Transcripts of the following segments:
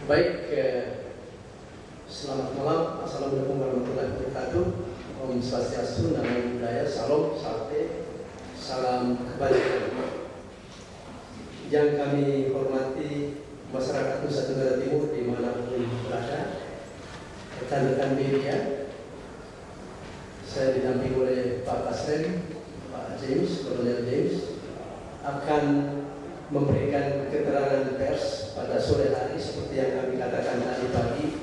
Baik, selamat malam. Assalamualaikum warahmatullahi wabarakatuh. Om Swastiastu, Namo Buddhaya, Salam, Salte, salam kebajikan. Yang kami hormati masyarakat Nusa Tenggara Timur dimanapun berada, rekan-rekan media, saya didampingi oleh Pak Kasren, Pak James, Kolonel James, akan memberikan keterangan pers pada sore hari seperti yang kami katakan tadi pagi,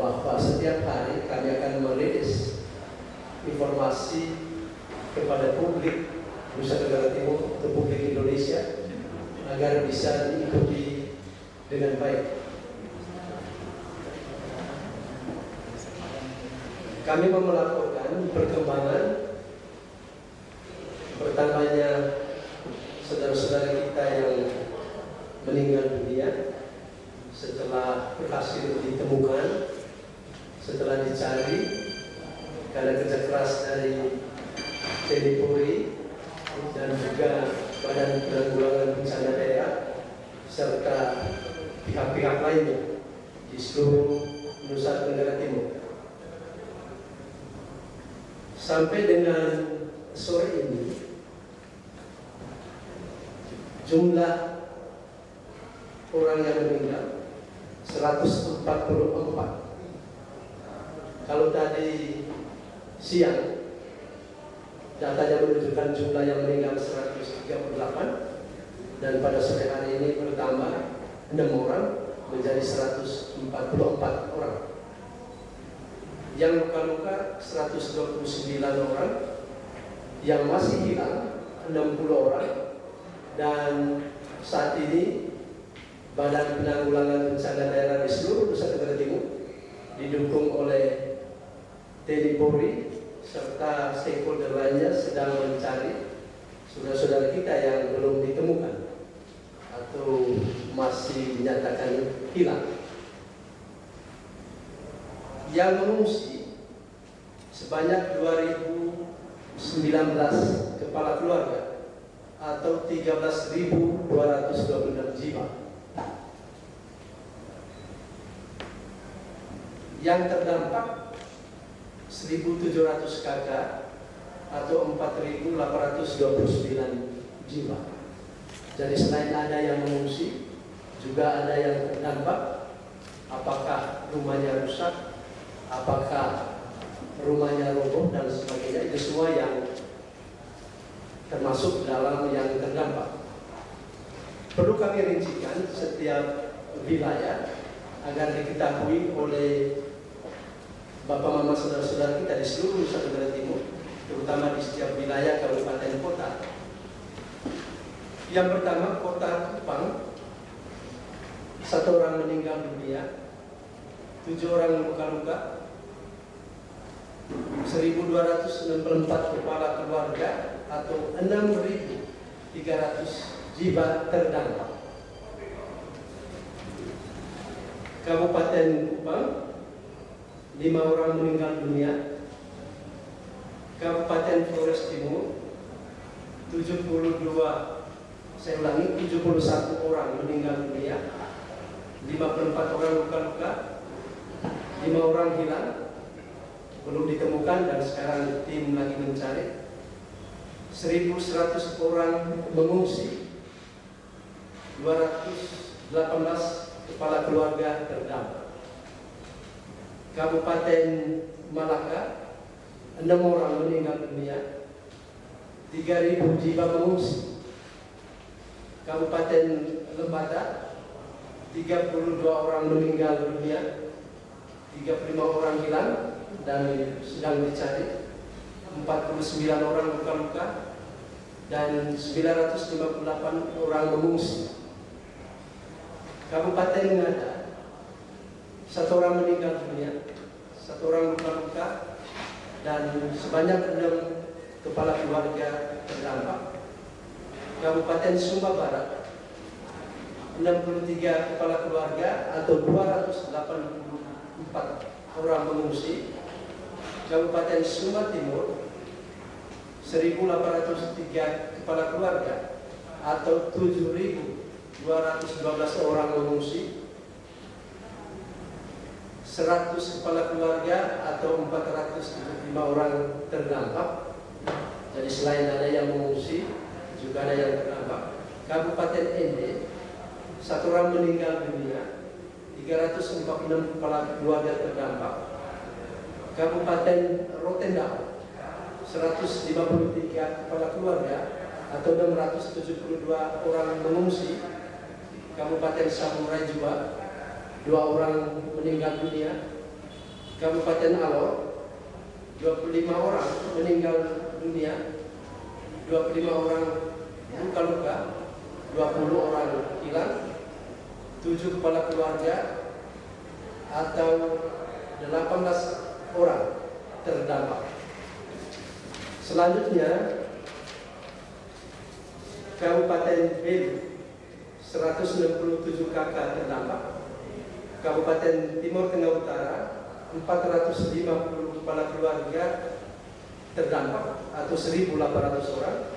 bahwa setiap hari kami akan merilis informasi kepada publik Nusa Tenggara Timur atau publik Indonesia agar bisa diikuti dengan baik. Kami mau melaporkan perkembangan bertambahnya saudara-saudara kita yang meninggal dunia setelah berhasil ditemukan, setelah dicari karena kerja keras dari TNI Polri dan juga Badan Penanggulangan Bencana Daerah serta pihak-pihak lainnya di seluruh Nusa Tenggara Timur. Sampai dengan sore ini jumlah orang yang meninggal 144. Kalau tadi siang datanya menunjukkan jumlah yang meninggal 138, dan pada sore hari ini bertambah 6 orang menjadi 144 orang. Yang luka-luka 129 orang, yang masih hilang 60 orang. Dan saat ini Badan Penanggulangan Bencana Daerah di seluruh Nusa Tenggara Timur didukung oleh TNI Polri serta stakeholder lainnya sedang mencari saudara-saudara kita yang belum ditemukan atau masih dinyatakan hilang. Yang mengungsi sebanyak 2.019 kepala keluarga atau 13.226 jiwa. Yang terdampak 1.700 kakak atau 4.829 jiwa. Jadi selain ada yang mengungsi, juga ada yang terdampak. Apakah rumahnya rusak, apakah rumahnya roboh dan sebagainya, itu semua yang termasuk dalam yang terdampak. Perlu kami rincikan setiap wilayah agar diketahui oleh Bapak Mama saudara-saudara kita di seluruh Nusa Tenggara Timur, terutama di setiap wilayah kabupaten kota. Yang pertama, Kota Kupang, 1 orang meninggal dunia, 7 orang luka-luka, 1.264 kepala keluarga atau 6.300 jiwa terdampak. Kabupaten Kupang, 5 orang meninggal dunia. Kabupaten Flores Timur, 71 orang meninggal dunia, 54 orang luka-luka, 5 orang hilang belum ditemukan dan sekarang tim lagi mencari. 1.100 orang mengungsi, 218 kepala keluarga terdampak. Kabupaten Malaka, 6 orang meninggal dunia, 3.000 jiwa mengungsi. Kabupaten Lembata, 32 orang meninggal dunia, 35 orang hilang dan sedang dicari, 49 orang luka-luka, dan 958 orang mengungsi. Kabupaten Ngada, 1 orang meninggal dunia, 1 orang luka-luka, dan sebanyak 6 kepala keluarga terdampak. Kabupaten Sumba Barat, 63 kepala keluarga atau 284 orang mengungsi. Kabupaten Sumba Timur, 1.803 kepala keluarga atau 7.212 orang mengungsi. 100 kepala keluarga atau 475 orang terdampak. Jadi selain ada yang mengungsi, juga ada yang terdampak. Kabupaten Ende, 1 orang meninggal dunia, 346 kepala keluarga terdampak. Kabupaten Rotendao, 153 kepala keluarga atau 672 orang mengungsi. Kabupaten Samurai juga 2 orang meninggal dunia. Kabupaten Alor 25 orang meninggal dunia, 25 orang luka-luka, 20 orang hilang, 7 kepala keluarga atau 18 orang terdampak. Selanjutnya Kabupaten Belu, 167 kakak terdampak. Kabupaten Timur Tengah Utara, 450 kepala keluarga terdampak atau 1.800 orang.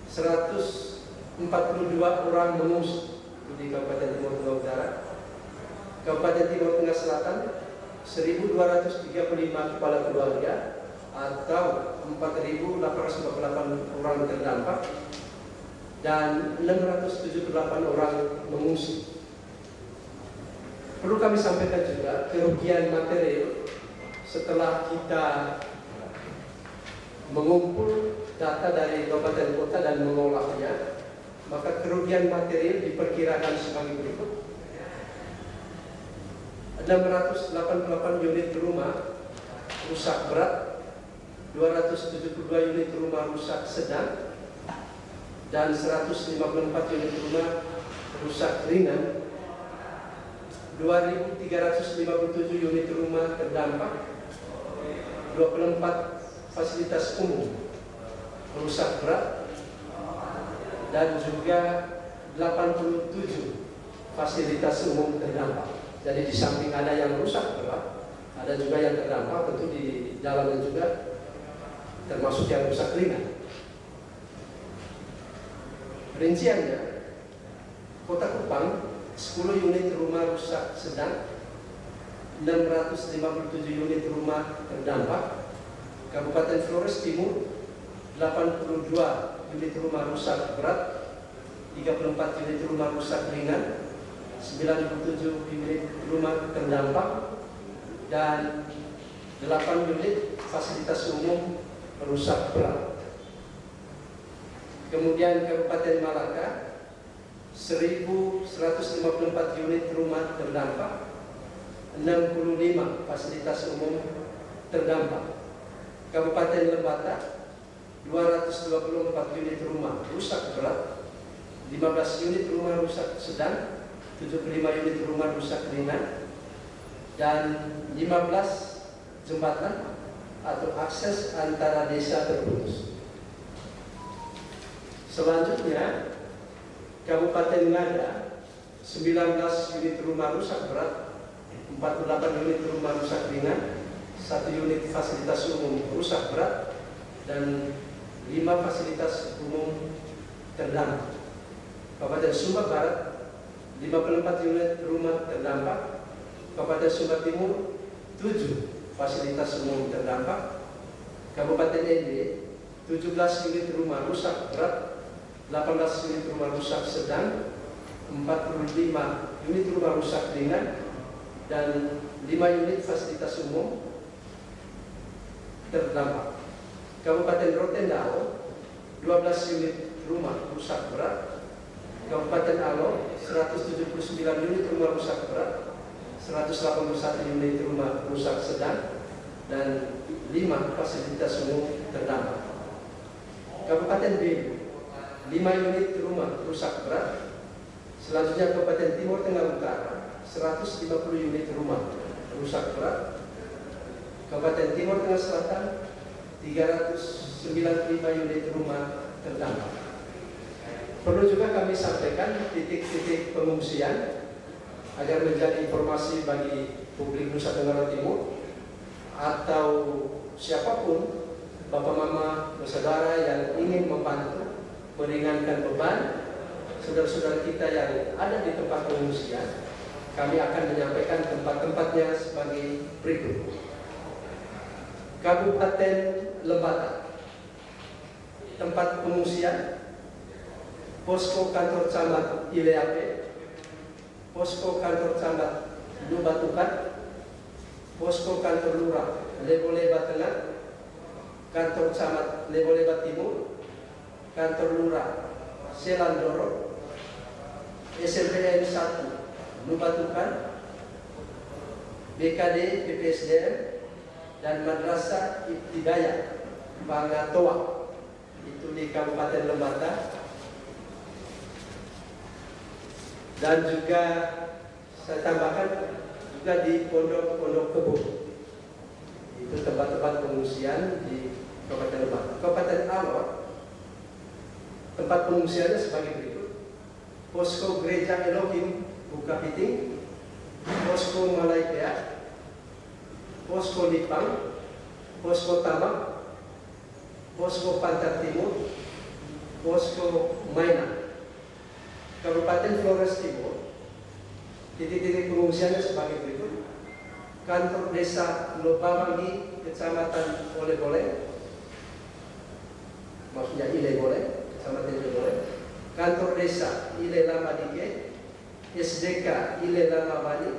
142 orang mengungsi di Kabupaten Timur Tengah Utara. Kabupaten Timur Tengah Selatan, 1.235 kepala keluarga atau 4.848 orang terdampak dan 678 orang mengungsi. Perlu kami sampaikan juga kerugian material setelah kita mengumpul data dari kabupaten kota dan mengolahnya, maka kerugian material diperkirakan sebagai berikut: 688 unit rumah rusak berat, 272 unit rumah rusak sedang, dan 154 unit rumah rusak ringan. 2.357 unit rumah terdampak, 24 fasilitas umum rusak berat, dan juga 87 fasilitas umum terdampak. Jadi di samping ada yang rusak berat, ada juga yang terdampak, tentu di dalamnya juga termasuk yang rusak ringan. Rinciannya, Kota Kupang 10 unit rumah rusak sedang, 657 unit rumah terdampak. Kabupaten Flores Timur, 82 unit rumah rusak berat, 34 unit rumah rusak ringan, 97 unit rumah terdampak, dan 8 unit fasilitas umum rusak berat. Kemudian Kabupaten Malaka, 1.154 unit rumah terdampak, 65 fasilitas umum terdampak. Kabupaten Lembata, 224 unit rumah rusak berat, 15 unit rumah rusak sedang, 75 unit rumah rusak ringan, dan 15 jembatan atau akses antara desa terputus. Selanjutnya Kabupaten Ngada, 19 unit rumah rusak berat, 48 unit rumah rusak ringan, 1 unit fasilitas umum rusak berat, dan 5 fasilitas umum terdampak. Kabupaten Sumba Barat, 54 unit rumah terdampak. Kabupaten Sumba Timur, 7 fasilitas umum terdampak. Kabupaten Ende, 17 unit rumah rusak berat, 18 unit rumah rusak sedang, 45 unit rumah rusak ringan, dan 5 unit fasilitas umum terdampak. Kabupaten Rotendao, 12 unit rumah rusak berat. Kabupaten Alor, 179 unit rumah rusak berat, 181 unit rumah rusak sedang, dan 5 fasilitas umum terdampak. Kabupaten Belu, 5 unit rumah rusak berat. Selanjutnya Kabupaten Timur Tengah Utara, 150 unit rumah rusak berat. Kabupaten Timur Tengah Selatan, 395 unit rumah terdampak. Perlu juga kami sampaikan titik-titik pengungsian agar menjadi informasi bagi publik Nusa Tenggara Timur atau siapapun, bapak mama, saudara yang ingin membantu meringankan beban saudara-saudara kita yang ada di tempat pengungsian. kami akan menyampaikan tempat-tempatnya sebagai berikut. Kabupaten Lembata, tempat pengungsian, posko kantor camat Ileape, posko kantor camat Lubatukan, posko kantor lurah Leboleba Tengah, kantor camat Leboleba Timur, kantor lurah Selandoro, SMPN 1 Lubatukan, BKD PPSDM, dan Madrasah Ibtidayah Bangatoa, itu di Kabupaten Lembata. Dan juga saya tambahkan juga di Pondok Kebo, itu tempat-tempat pengungsian di Kabupaten Lembata. Kabupaten Alor, tempat pengungsiannya sebagai berikut: posko Gereja Elohim Bukapiting, posko Malaipea, posko Lipang, posko Tabak, posko Pancar Timur, posko Maina. Kabupaten Flores Timur, titik-titik pengungsiannya sebagai berikut: kantor desa Lobamangi, kecamatan Olebole, maksudnya Ilebole, kecamatan Ilebole, kantor desa Ile Lama Dike, SDK Ile Lama Bali,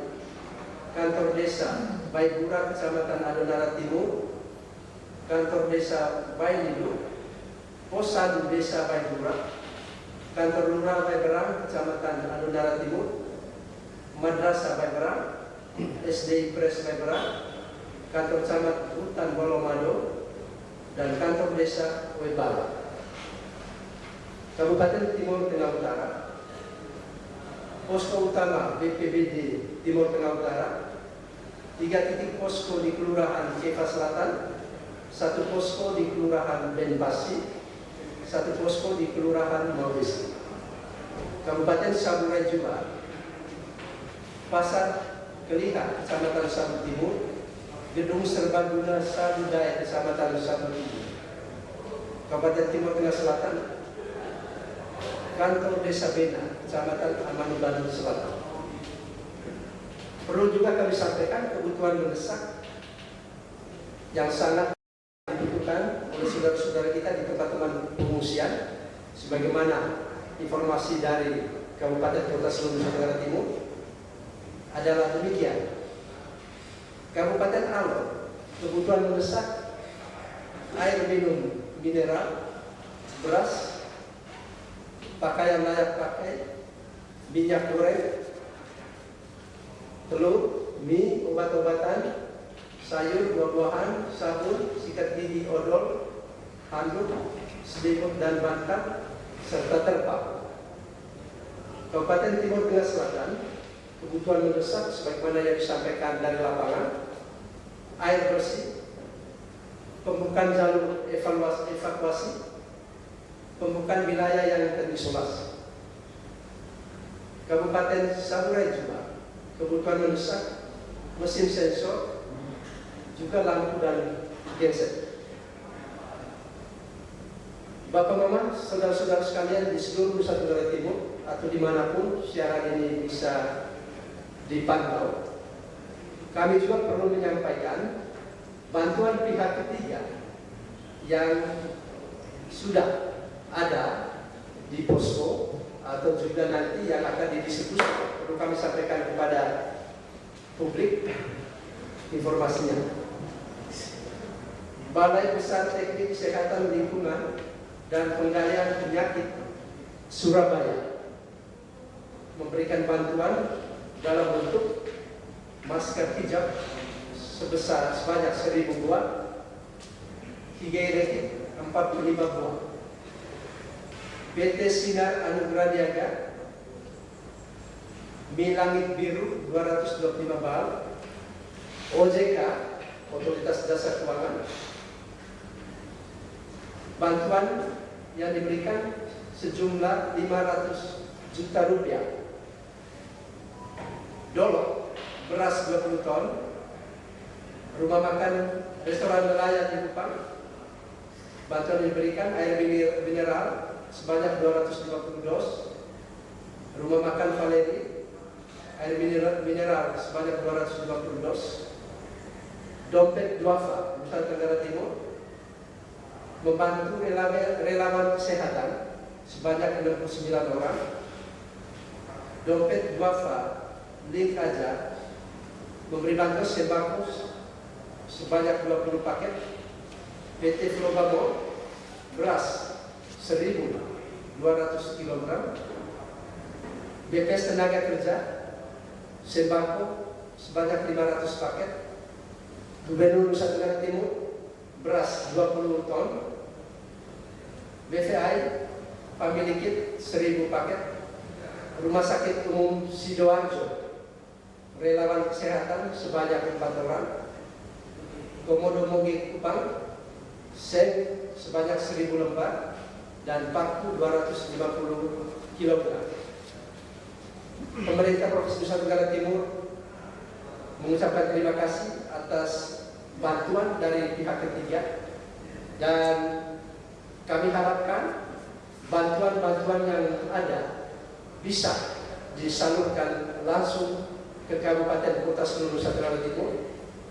kantor desa Baibura, kecamatan Adonara Timur, kantor desa Baililu, posan desa Baibura, kantor lurah Baiberang, kecamatan Adonara Timur, Madrasah Baiberang, SD Pres Baiberang, kantor camat Hutan Bolomado, dan kantor desa Webala. Kabupaten Timur Tengah Utara, posko utama BPBD Timur Tengah Utara, 3 titik posko di Kelurahan Keva Selatan, 1 posko di Kelurahan Benbasi, 1 posko di Kelurahan Mawis. Kabupaten Saburai Jua, Pasar Keliha, Kecamatan Sabu Timur, Gedung Serbaguna Sabudaya, Kecamatan Sabu Timur. Kabupaten Timur Tengah Selatan, kantor Desa Bena, Kecamatan Amanubanu Selatan. Perlu juga kami sampaikan kebutuhan mendesak yang sangat dibutuhkan oleh saudara-saudara kita di tempat-tempat pengungsian, sebagaimana informasi dari Kabupaten Kota seluruh Nusa Tenggara Timur adalah demikian. Kabupaten Alor, kebutuhan mendesak air minum mineral, beras, pakaian layak pakai, minyak goreng, telur, mie, obat-obatan, sayur, buah-buahan, sabun, sikat gigi odol, handuk, selimut dan bantal, serta terpal. Kabupaten Timur Tengah Selatan, kebutuhan mendesak sebagaimana yang disampaikan dari lapangan: air bersih, pembukaan jalur evakuasi, pembukaan wilayah yang terisolasi. Kabupaten Saburai Jua, kebutuhan mendesak mesin sensor, juga lampu dan genset. Bapak Mama, saudara-saudara sekalian di seluruh Nusa Tenggara Timur atau dimanapun siaran ini bisa dipantau, kami juga perlu menyampaikan bantuan pihak ketiga yang sudah ada di posko atau juga nanti yang akan didistribusi. Perlu kami sampaikan kepada publik informasinya. Balai Besar Teknik Kesehatan Lingkungan dan Pengendalian Penyakit Surabaya memberikan bantuan dalam bentuk masker hijab sebanyak 1.000 buah, higienik rakit 45 buah. PT Sinar Anugerah Niaga, mie langit biru 225 bal, OJK Otoritas Jasa Keuangan, bantuan yang diberikan sejumlah 500 juta rupiah. Dolok beras 20 ton, rumah makan restoran nelayan di Kupang, bantuan diberikan air mineral sebanyak 250 dos, rumah makan Valeri, air mineral sebanyak 250 dos, dompet duafa Nusa Tenggara Timur, membantu relawan kesehatan sebanyak 69 orang, dompet duafa link aja memberi bantuan sembako sebanyak 20 paket, PT Flobamo beras 1.200 kg, BPS Tenaga Kerja sembako sebanyak 500 paket, Gubernur Nusa Tenggara Timur beras 20 ton, BVI Family Kit 1.000 paket, Rumah Sakit Umum Sidoarjo relawan kesehatan sebanyak 4 orang, Komodo Moge Kupang seng sebanyak 1.000 lembar dan paku 250 kg. Pemerintah Provinsi Nusa Tenggara Timur mengucapkan terima kasih atas bantuan dari pihak ketiga, dan kami harapkan bantuan-bantuan yang ada bisa disalurkan langsung ke kabupaten kota seluruh Nusa Tenggara Timur,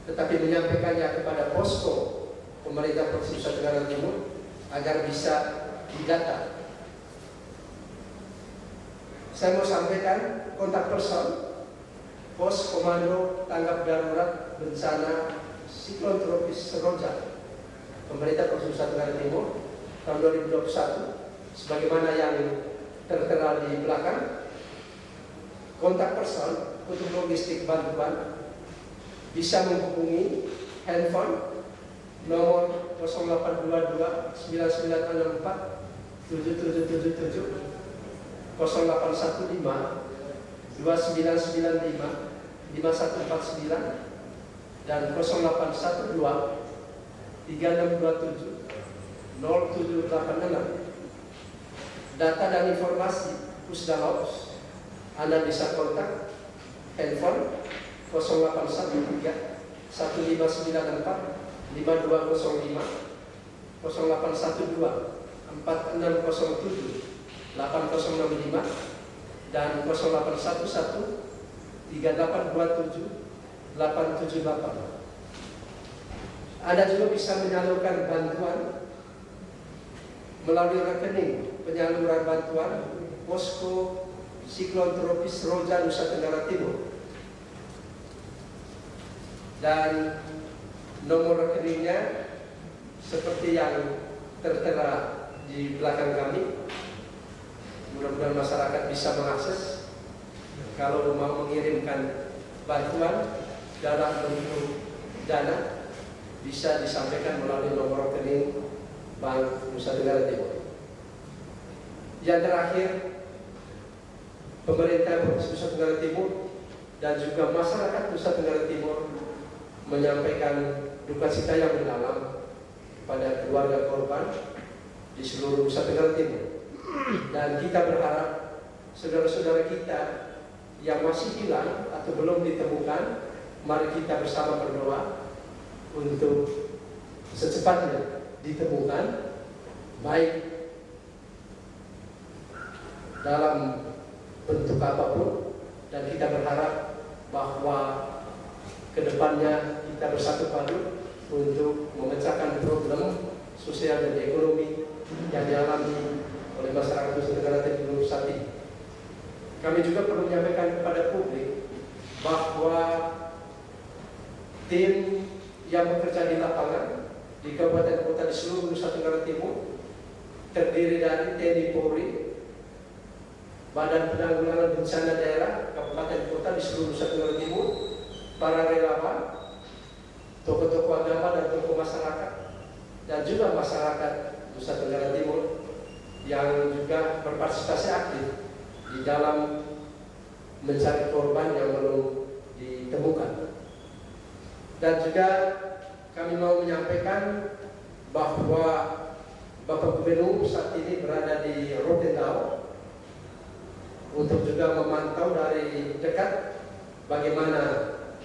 tetapi menyampaikannya kepada posko pemerintah Provinsi Nusa Tenggara Timur agar bisa didata. Saya mau sampaikan kontak person Pos Komando Tanggap Darurat Bencana Siklon Tropis Seroja Pemerintah Provinsi Nusa Tenggara Timur tahun 2021 sebagaimana yang tertera di belakang. Kontak person untuk logistik bantuan bisa menghubungi handphone nomor 0822 9964 7777, 0815 2995 5149, dan 0812 3627 0786. Data dan informasi Pusdalaos Anda bisa kontak handphone 0813 1594 5205, 0812 4607 8065, dan 0811 3827 878. Anda juga bisa menyalurkan bantuan melalui rekening penyaluran bantuan Posko Siklon Tropis Seroja Nusa Tenggara Timur, dan nomor rekeningnya seperti yang tertera di belakang kami. Mudah-mudahan masyarakat bisa mengakses. Kalau mau mengirimkan bantuan dalam bentuk dana, bisa disampaikan melalui nomor rekening Bank Nusa Tenggara Timur. Yang terakhir, pemerintah Provinsi Nusa Tenggara Timur dan juga masyarakat Nusa Tenggara Timur menyampaikan duka cita yang mendalam pada keluarga korban di seluruh Nusa Tenggara Timur. Dan kita berharap saudara-saudara kita yang masih hilang atau belum ditemukan, mari kita bersama berdoa untuk secepatnya ditemukan, baik dalam bentuk apapun, dan kita berharap bahwa kedepannya kita bersatu padu untuk memecahkan problem sosial dan ekonomi yang dialami oleh masyarakat Nusa Tenggara Timur saat ini. Kami juga perlu menyampaikan kepada publik bahwa tim yang bekerja di lapangan di kabupaten kota di seluruh Nusa Tenggara Timur terdiri dari TNI Polri, Badan Penanggulangan Bencana Daerah kabupaten kota di seluruh Nusa Tenggara Timur, para relawan, tokoh-tokoh agama dan tokoh masyarakat, dan juga masyarakat Nusa Tenggara Timur yang juga berpartisipasi aktif di dalam mencari korban yang belum ditemukan. Dan juga kami mau menyampaikan bahwa Bapak Gubernur saat ini berada di Rotendao untuk juga memantau dari dekat bagaimana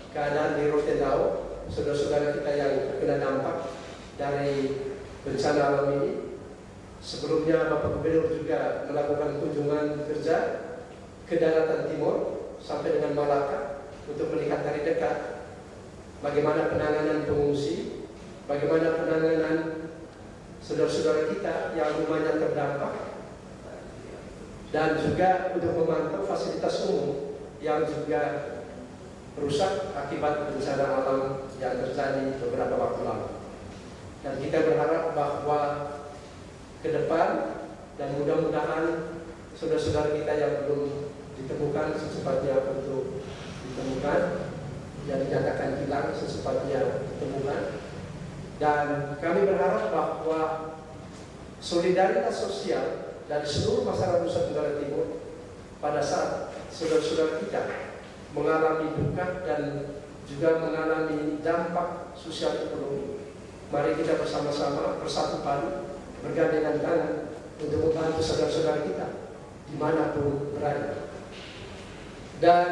keadaan di Rotendao, saudara-saudara kita yang terkena dampak dari bencana alam ini. Sebelumnya Bapak Gubernur juga melakukan kunjungan kerja ke Daratan Timur sampai dengan Malaka untuk melihat dari dekat bagaimana penanganan pengungsi, bagaimana penanganan saudara-saudara kita yang rumahnya terdampak, dan juga untuk memantau fasilitas umum yang juga rusak akibat bencana alam yang terjadi beberapa waktu lalu. Dan kita berharap bahwa ke depan dan mudah-mudahan saudara-saudara kita yang belum ditemukan secepatnya untuk ditemukan, yang dinyatakan hilang secepatnya ditemukan. Dan kami berharap bahwa solidaritas sosial dari seluruh masyarakat Nusa Tenggara Timur pada saat saudara-saudara kita mengalami duka dan juga mengalami dampak sosial ekonomi, mari kita bersama-sama bersatu padu bergandengan tangan untuk membantu saudara-saudara kita dimanapun berada. Dan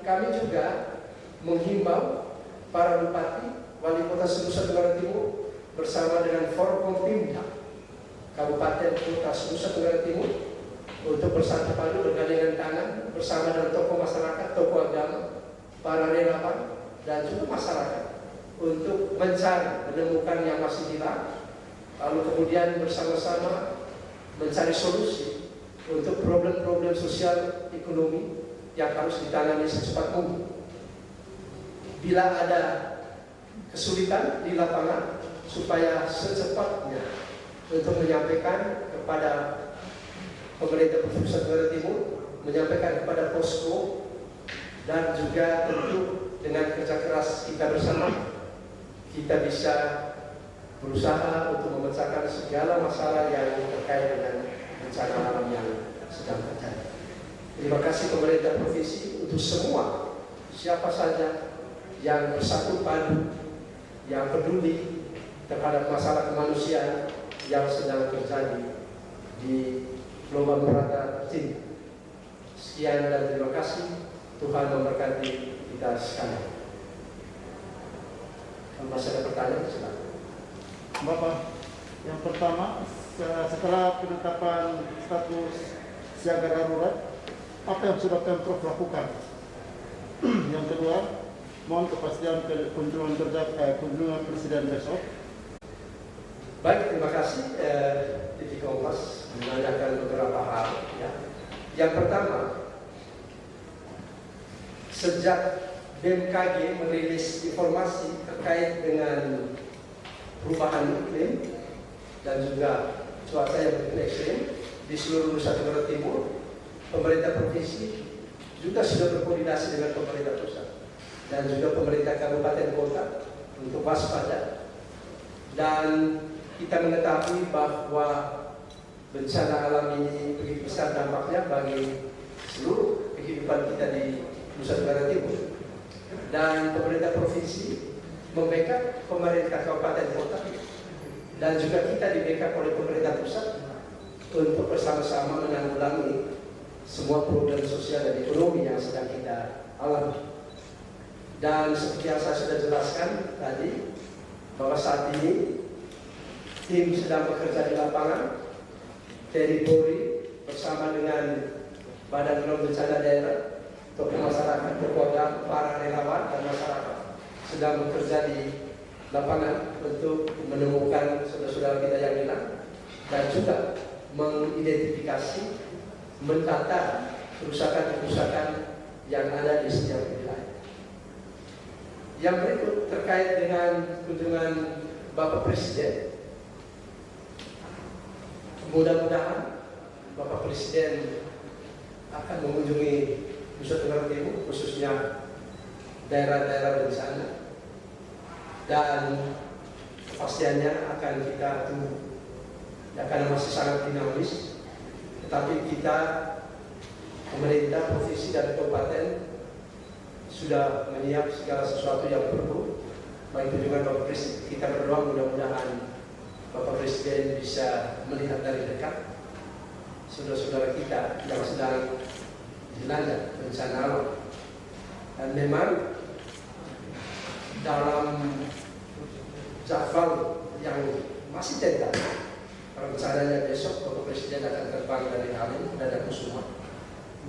kami juga menghimbau para bupati, wali kota Nusa Tenggara Timur bersama dengan Forkompimda Kabupaten Kota Nusa Tenggara Timur untuk bersatu padu bergandengan tangan bersama dengan tokoh masyarakat, tokoh agama, para relawan dan juga masyarakat untuk mencari, menemukan yang masih hilang, lalu kemudian bersama-sama mencari solusi untuk problem-problem sosial ekonomi yang harus ditangani secepat mungkin. Bila ada kesulitan di lapangan, supaya secepatnya untuk menyampaikan kepada pemerintah Provinsi Nusa Tenggara Timur, menyampaikan kepada posko, dan juga tentu dengan kerja keras kita bersama, kita bisa berusaha untuk memecahkan segala masalah yang terkait dengan bencana alam yang sedang terjadi. Terima kasih pemerintah provinsi untuk semua, siapa saja yang bersatu padu, yang peduli terhadap masalah kemanusiaan yang sedang terjadi di Lembah Merata tercinta. Sekian dan terima kasih. Tuhan memberkati kita sekalian. Kalau masih ada pertanyaan, silakan. Bapak, yang pertama, setelah penetapan status siaga darurat, apa yang sudah Pemprov lakukan? Yang kedua, mohon kepastian kunjungan Presiden besok. Baik, terima kasih TV Kompas menanyakan beberapa hal. Ya. Yang pertama, sejak BMKG merilis informasi terkait dengan perubahan iklim dan juga cuaca yang begitu ekstrim di seluruh Nusa Tenggara Timur, pemerintah provinsi juga sudah berkoordinasi dengan pemerintah pusat dan juga pemerintah kabupaten kota untuk waspada. Dan kita mengetahui bahwa bencana alam ini begitu besar dampaknya bagi seluruh kehidupan kita di Nusa Tenggara Timur. Dan pemerintah provinsi membackup pemerintah kabupaten kota dan juga kita di backup oleh pemerintah pusat untuk bersama-sama menanggulangi semua problem sosial dan ekonomi yang sedang kita alami. Dan seperti yang saya sudah jelaskan tadi, bahwa saat ini tim sedang bekerja di lapangan, Polri bersama dengan Badan Penanggulangan Bencana Daerah, tokoh masyarakat, tokoh agama, para relawan dan masyarakat sedang bekerja di lapangan untuk menemukan saudara-saudara kita yang hilang dan juga mengidentifikasi, mendata kerusakan-kerusakan yang ada di setiap wilayah. Yang berikut terkait dengan kunjungan Bapak Presiden. Mudah-mudahan Bapak Presiden akan mengunjungi Nusa Tenggara Timur, khususnya daerah-daerah bencana, dan kepastiannya akan kita tunggu. Ya, karena masih sangat dinamis, tetapi kita pemerintah provinsi dan kabupaten sudah menyiapkan segala sesuatu yang perlu. Baik kunjungan Bapak Presiden, kita berdoa mudah-mudahan Bapak Presiden bisa melihat dari dekat saudara-saudara kita yang sedang dilanda bencana alam. Dan memang dalam jadwal yang masih tentang rencananya besok Bapak Presiden akan terbang dari Halim dan Kusuma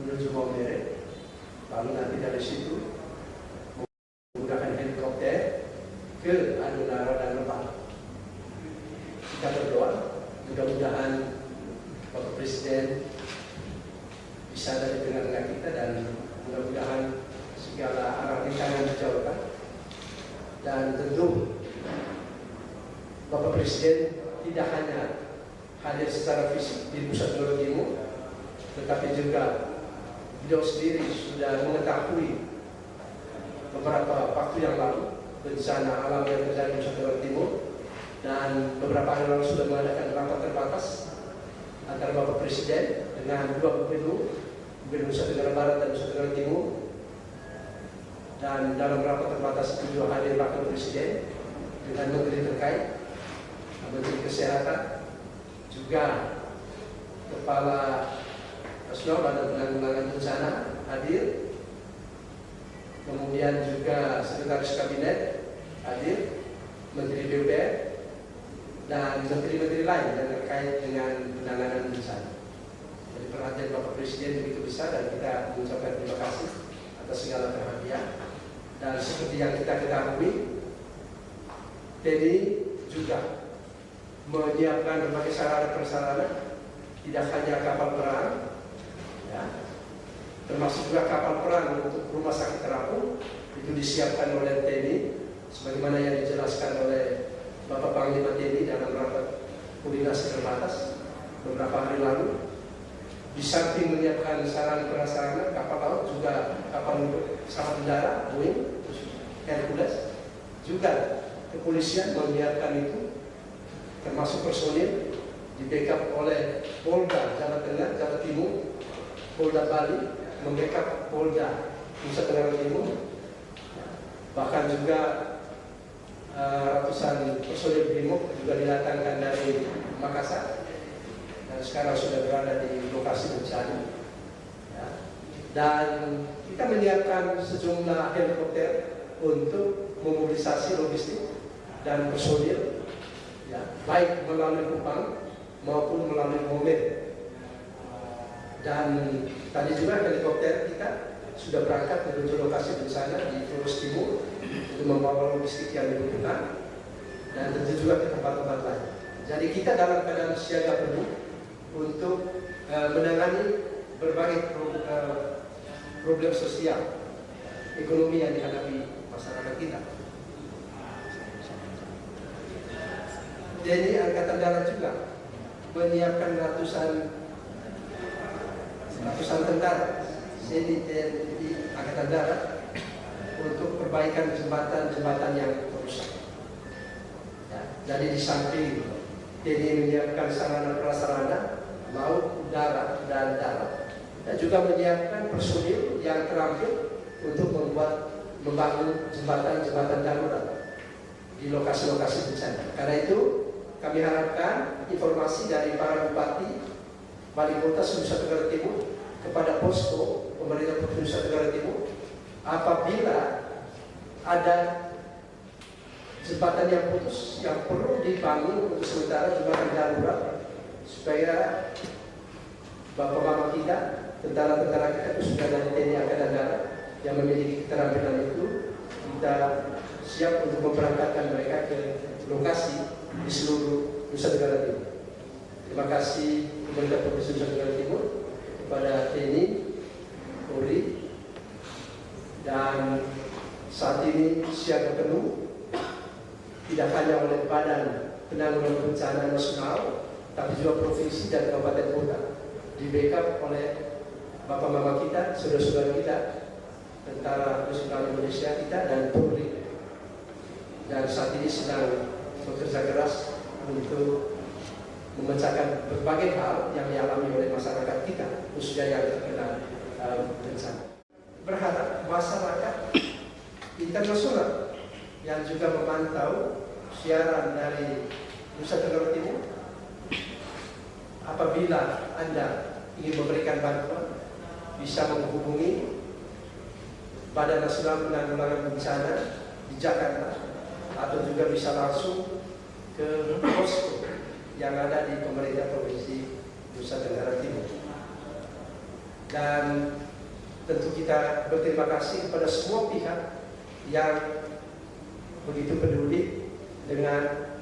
menuju Maumere Lalu nanti dari situ menggunakan helikopter ke Adunara dan Lebak. Kita berdoa mudah-mudahan Bapak Presiden bisa ada di tengah-tengah kita dan mudah-mudahan segala arah rintangan dijauhkan. Dan tentu Bapak Presiden tidak hanya hadir secara fisik di Nusa Tenggara Timur, tetapi juga beliau sendiri sudah mengetahui beberapa waktu yang lalu bencana alam yang terjadi di Nusa Tenggara Timur, dan beberapa hari lalu sudah mengadakan rapat terbatas antara Bapak Presiden dengan dua gubernur Nusa Tenggara Barat dan Nusa Tenggara Timur. Dan dalam rapat terbatas itu juga hadir Wakil Presiden dengan menteri terkait, Menteri Kesehatan, juga Kepala Nasional Badan Penanggulangan Bencana hadir, kemudian juga Sekretaris Kabinet hadir, Menteri PUPR, dan menteri-menteri lain yang terkait dengan penanganan bencana. Jadi perhatian Bapak Presiden begitu besar dan kita mengucapkan terima kasih atas segala perhatian. Dan seperti yang kita ketahui, TNI juga menyiapkan berbagai sarana prasarana, tidak hanya kapal perang, ya, termasuk juga kapal perang untuk rumah sakit terapung itu disiapkan oleh TNI, sebagaimana yang dijelaskan oleh Bapak Panglima TNI dalam rapat koordinasi terbatas beberapa hari lalu. Di samping menyiapkan sarana prasarana kapal laut, juga kapal pesawat udara Boeing, Hercules, juga kepolisian menyiapkan itu, termasuk personil di backup oleh Polda Jawa Tengah, Jawa Timur, Polda Bali, membackup Polda Nusa Tenggara Timur, bahkan juga ratusan personil BRIMOB juga didatangkan dari Makassar dan sekarang sudah berada di lokasi bencana. Ya. Dan kita menyiapkan sejumlah helikopter untuk memobilisasi logistik dan personil, ya, baik melalui Kupang maupun melalui Momen. Dan tadi juga helikopter kita sudah berangkat menuju lokasi bencana di Flores Timur untuk membawa logistik yang dibutuhkan, dan tentu juga ke tempat-tempat lain. Jadi kita dalam keadaan siaga penuh untuk menangani berbagai problem sosial, ekonomi yang dihadapi masyarakat kita. TNI Angkatan Darat juga menyiapkan ratusan tentara TNI Angkatan Darat untuk perbaikan jembatan-jembatan yang rusak. Ya, jadi di samping TNI menyiapkan sarana prasarana laut, udara, dan darat, dan juga menyiapkan personil yang terampil untuk membangun jembatan-jembatan darurat di lokasi-lokasi bencana. Karena itu kami harapkan informasi dari para bupati, wali kota Nusa Tenggara Timur kepada posko pemerintah Provinsi Nusa Tenggara Timur, apabila ada jembatan yang putus yang perlu dibangun untuk sementara, jembatan darurat, supaya bapak mama kita, tentara-tentara kita itu sudah dari TNI Angkatan Darat yang memiliki keterampilan itu, kita siap untuk memberangkatkan mereka ke lokasi di seluruh Nusa Tenggara Timur. Terima kasih pemerintah Provinsi Nusa Tenggara Timur, kepada TNI, Polri, dan saat ini siaga penuh tidak hanya oleh Badan Penanggulangan Bencana Nasional, tapi juga provinsi dan kabupaten kota, di backup oleh bapak mama kita, saudara-saudara kita, Tentara Nasional Indonesia kita, dan Polri. Dan saat ini sedang bekerja keras untuk memecahkan berbagai hal yang dialami oleh masyarakat kita, khususnya yang terkena bencana. Berharap masyarakat internasional yang juga memantau siaran dari Nusa Tenggara Timur, apabila Anda ingin memberikan bantuan, bisa menghubungi Badan Nasional Penanggulangan Bencana di Jakarta, atau juga bisa langsung ke posko yang ada di pemerintah Provinsi Nusa Tenggara Timur. Dan tentu kita berterima kasih kepada semua pihak yang begitu peduli dengan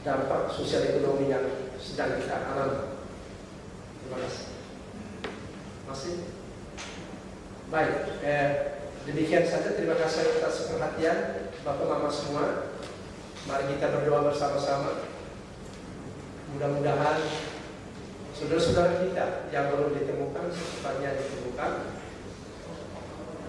dampak sosial ekonomi yang sedang kita alami. Terima kasih. Masih? Baik, demikian saja. Terima kasih atas perhatian Bapak Mama semua. Mari kita berdoa bersama-sama. Mudah-mudahan saudara-saudara kita yang belum ditemukan secepatnya ditemukan,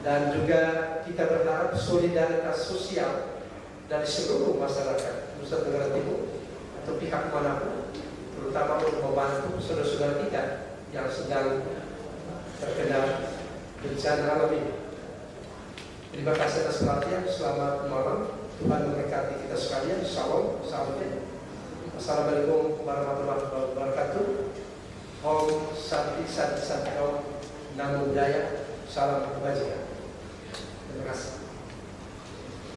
dan juga kita berharap solidaritas sosial dari seluruh masyarakat Nusa Tenggara Timur atau pihak manapun, terutama untuk membantu saudara-saudara kita yang sedang terkena bencana alam ini. Terima kasih atas perhatian. Selamat malam. Tuhan memberkati kita sekalian. Shalom. Salam. Assalamualaikum warahmatullahi wabarakatuh. Om Santi Santi Santi Om Namo Buddhaya. Salam kebajikan. Terima kasih.